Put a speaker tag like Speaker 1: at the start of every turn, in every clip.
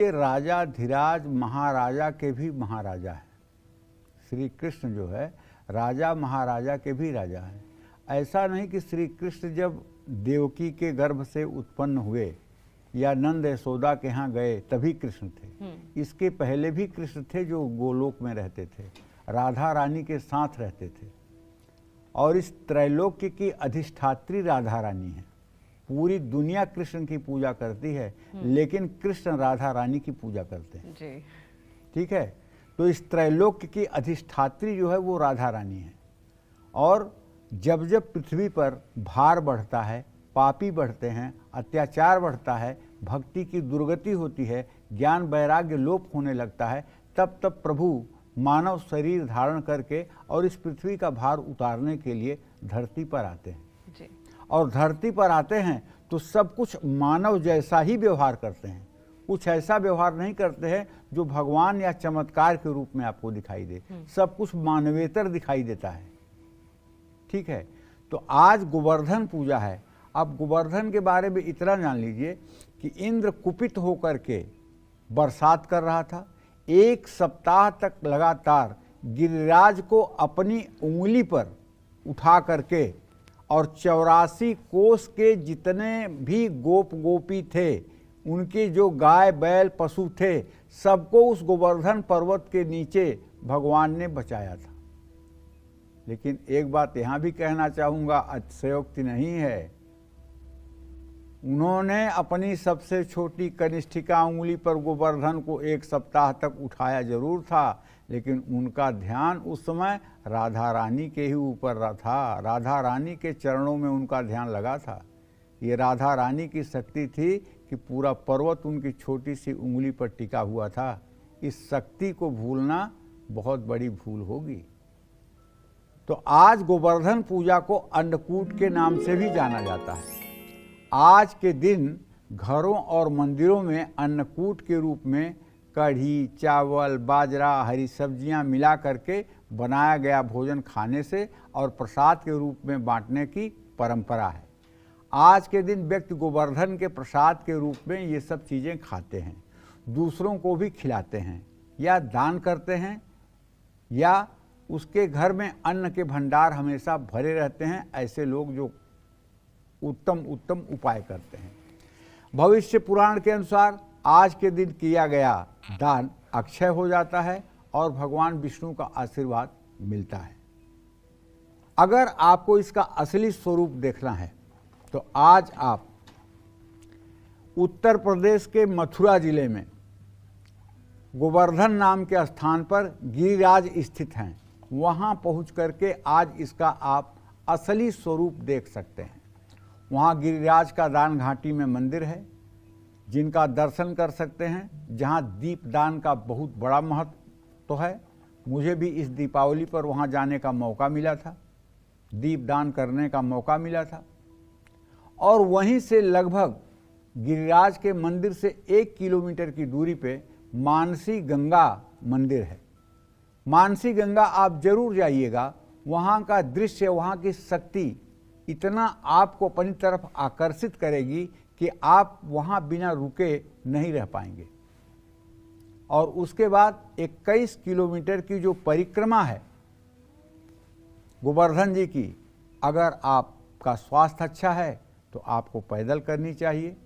Speaker 1: ये राजा धीराज महाराजा के भी महाराजा है। श्री कृष्ण जो है राजा महाराजा के भी राजा है। ऐसा नहीं कि श्री कृष्ण जब देवकी के गर्भ से उत्पन्न हुए या नंद यशोदा के यहाँ गए तभी कृष्ण थे। इसके पहले भी कृष्ण थे जो गोलोक में रहते थे, राधा रानी के साथ रहते थे। और इस त्रैलोक्य की अधिष्ठात्री राधा रानी है। पूरी दुनिया कृष्ण की पूजा करती है, लेकिन कृष्ण राधा रानी की पूजा करते हैं जी। ठीक है, तो इस त्रैलोक्य की अधिष्ठात्री जो है वो राधा रानी है। और जब जब पृथ्वी पर भार बढ़ता है, पापी बढ़ते हैं, अत्याचार बढ़ता है, भक्ति की दुर्गति होती है, ज्ञान वैराग्य लोप होने लगता है, तब तब प्रभु मानव शरीर धारण करके और इस पृथ्वी का भार उतारने के लिए धरती पर आते हैं जी। और धरती पर आते हैं तो सब कुछ मानव जैसा ही व्यवहार करते हैं, कुछ ऐसा व्यवहार नहीं करते हैं जो भगवान या चमत्कार के रूप में आपको दिखाई दे। सब कुछ मानवेतर दिखाई देता है। ठीक है, तो आज गोवर्धन पूजा है। अब गोवर्धन के बारे में इतना जान लीजिए कि इंद्र कुपित होकर के बरसात कर रहा था। 1 सप्ताह तक लगातार गिरिराज को अपनी उंगली पर उठा करके और 84 कोस के जितने भी गोप गोपी थे, उनके जो गाय बैल पशु थे, सबको उस गोवर्धन पर्वत के नीचे भगवान ने बचाया था। लेकिन एक बात यहाँ भी कहना चाहूँगा, अतिशयोक्ति नहीं है। उन्होंने अपनी सबसे छोटी कनिष्ठिका उंगली पर गोवर्धन को 1 सप्ताह तक उठाया जरूर था, लेकिन उनका ध्यान उस समय राधा रानी के ही ऊपर था। राधा रानी के चरणों में उनका ध्यान लगा था। ये राधा रानी की शक्ति थी कि पूरा पर्वत उनकी छोटी सी उंगली पर टिका हुआ था। इस शक्ति को भूलना बहुत बड़ी भूल होगी। तो आज गोवर्धन पूजा को अन्नकूट के नाम से भी जाना जाता है। आज के दिन घरों और मंदिरों में अन्नकूट के रूप में कढ़ी, चावल, बाजरा, हरी सब्जियां मिला करके बनाया गया भोजन खाने से और प्रसाद के रूप में बांटने की परंपरा है। आज के दिन व्यक्ति गोवर्धन के प्रसाद के रूप में ये सब चीज़ें खाते हैं, दूसरों को भी खिलाते हैं या दान करते हैं, या उसके घर में अन्न के भंडार हमेशा भरे रहते हैं। ऐसे लोग जो उत्तम उपाय करते हैं। भविष्य पुराण के अनुसार आज के दिन किया गया दान अक्षय हो जाता है और भगवान विष्णु का आशीर्वाद मिलता है। अगर आपको इसका असली स्वरूप देखना है तो आज आप उत्तर प्रदेश के मथुरा जिले में गोवर्धन नाम के स्थान पर गिरिराज स्थित हैं। वहां पहुंच करके आज इसका आप असली स्वरूप देख सकते हैं। वहाँ गिरिराज का दान घाटी में मंदिर है, जिनका दर्शन कर सकते हैं, जहाँ दीपदान का बहुत बड़ा महत्व तो है। मुझे भी इस दीपावली पर वहाँ जाने का मौका मिला था, दीपदान करने का मौका मिला था। और वहीं से लगभग गिरिराज के मंदिर से 1 किलोमीटर की दूरी पे मानसी गंगा मंदिर है। मानसी गंगा आप जरूर जाइएगा। वहाँ का दृश्य, वहाँ की शक्ति इतना आपको अपनी तरफ आकर्षित करेगी कि आप वहाँ बिना रुके नहीं रह पाएंगे। और उसके बाद 21 किलोमीटर की जो परिक्रमा है गोवर्धन जी की, अगर आपका स्वास्थ्य अच्छा है तो आपको पैदल करनी चाहिए।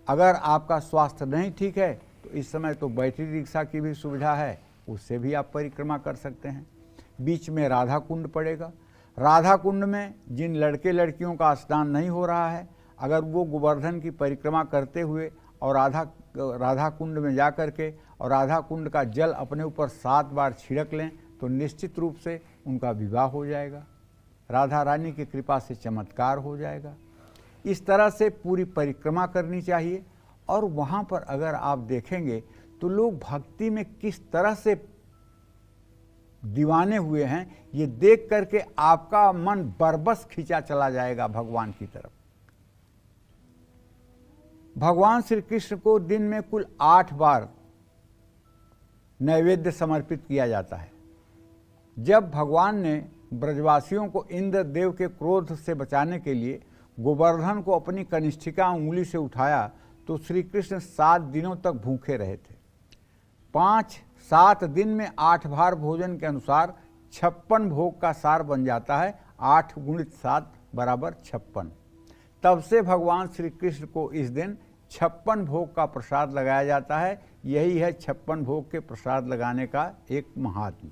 Speaker 1: अगर आपका स्वास्थ्य नहीं ठीक है तो इस समय तो बैटरी रिक्शा की भी सुविधा है, उससे भी आप परिक्रमा कर सकते हैं। बीच में राधा कुंड पड़ेगा। राधा कुंड में जिन लड़के लड़कियों का स्नान नहीं हो रहा है, अगर वो गोवर्धन की परिक्रमा करते हुए और राधा कुंड में जा कर के और राधा कुंड का जल अपने ऊपर 7 बार छिड़क लें तो निश्चित रूप से उनका विवाह हो जाएगा। राधा रानी की कृपा से चमत्कार हो जाएगा। इस तरह से पूरी परिक्रमा करनी चाहिए। और वहाँ पर अगर आप देखेंगे तो लोग भक्ति में किस तरह से दीवाने हुए हैं, ये देख करके आपका मन बरबस खींचा चला जाएगा भगवान की तरफ। भगवान श्री कृष्ण को दिन में कुल 8 बार नैवेद्य समर्पित किया जाता है। जब भगवान ने ब्रजवासियों को इंद्र देव के क्रोध से बचाने के लिए गोवर्धन को अपनी कनिष्ठिका उंगली से उठाया तो श्री कृष्ण 7 दिनों तक भूखे रहे थे। 5-7 दिन में 8 बार भोजन के अनुसार 56 भोग का सार बन जाता है। 8 × 7 = 56। तब से भगवान श्री कृष्ण को इस दिन 56 भोग का प्रसाद लगाया जाता है। यही है 56 भोग के प्रसाद लगाने का एक महात्मा।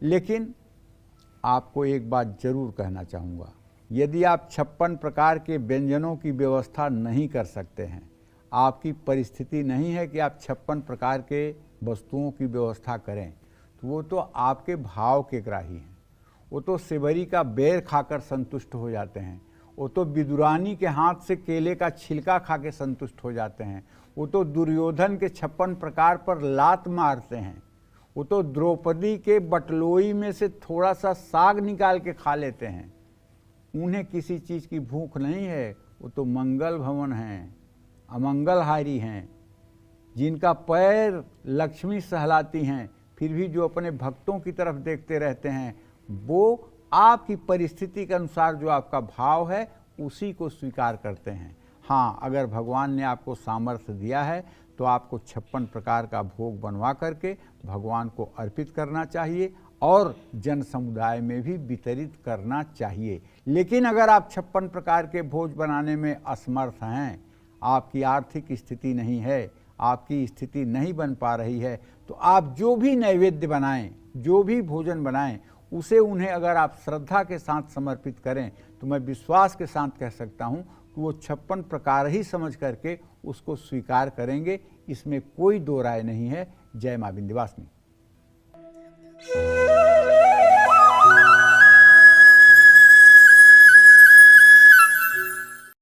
Speaker 1: लेकिन आपको एक बात जरूर कहना चाहूँगा, यदि आप 56 प्रकार के व्यंजनों की व्यवस्था नहीं कर सकते हैं, आपकी परिस्थिति नहीं है कि आप 56 प्रकार के वस्तुओं की व्यवस्था करें, तो वो तो आपके भाव के ग्राही हैं। वो तो सेवरी का बेर खाकर संतुष्ट हो जाते हैं, वो तो विदुरानी के हाथ से केले का छिलका खा के संतुष्ट हो जाते हैं, वो तो दुर्योधन के 56 प्रकार पर लात मारते हैं, वो तो द्रौपदी के बटलोई में से थोड़ा सा साग निकाल के खा लेते हैं। उन्हें किसी चीज़ की भूख नहीं है। वो तो मंगल भवन हैं, अमंगलहारी हैं, जिनका पैर लक्ष्मी सहलाती हैं, फिर भी जो अपने भक्तों की तरफ देखते रहते हैं। वो आपकी परिस्थिति के अनुसार जो आपका भाव है उसी को स्वीकार करते हैं। हाँ, अगर भगवान ने आपको सामर्थ्य दिया है तो आपको 56 प्रकार का भोग बनवा करके भगवान को अर्पित करना चाहिए और जन समुदाय में भी वितरित करना चाहिए। लेकिन अगर आप 56 प्रकार के भोज बनाने में असमर्थ हैं, आपकी आर्थिक स्थिति नहीं है, आपकी स्थिति नहीं बन पा रही है, तो आप जो भी नैवेद्य बनाएं, जो भी भोजन बनाएं, उसे उन्हें अगर आप श्रद्धा के साथ समर्पित करें तो मैं विश्वास के साथ कह सकता हूं कि वो 56 प्रकार ही समझ करके उसको स्वीकार करेंगे। इसमें कोई दो राय नहीं है। जय मां विंध्यवासिनी।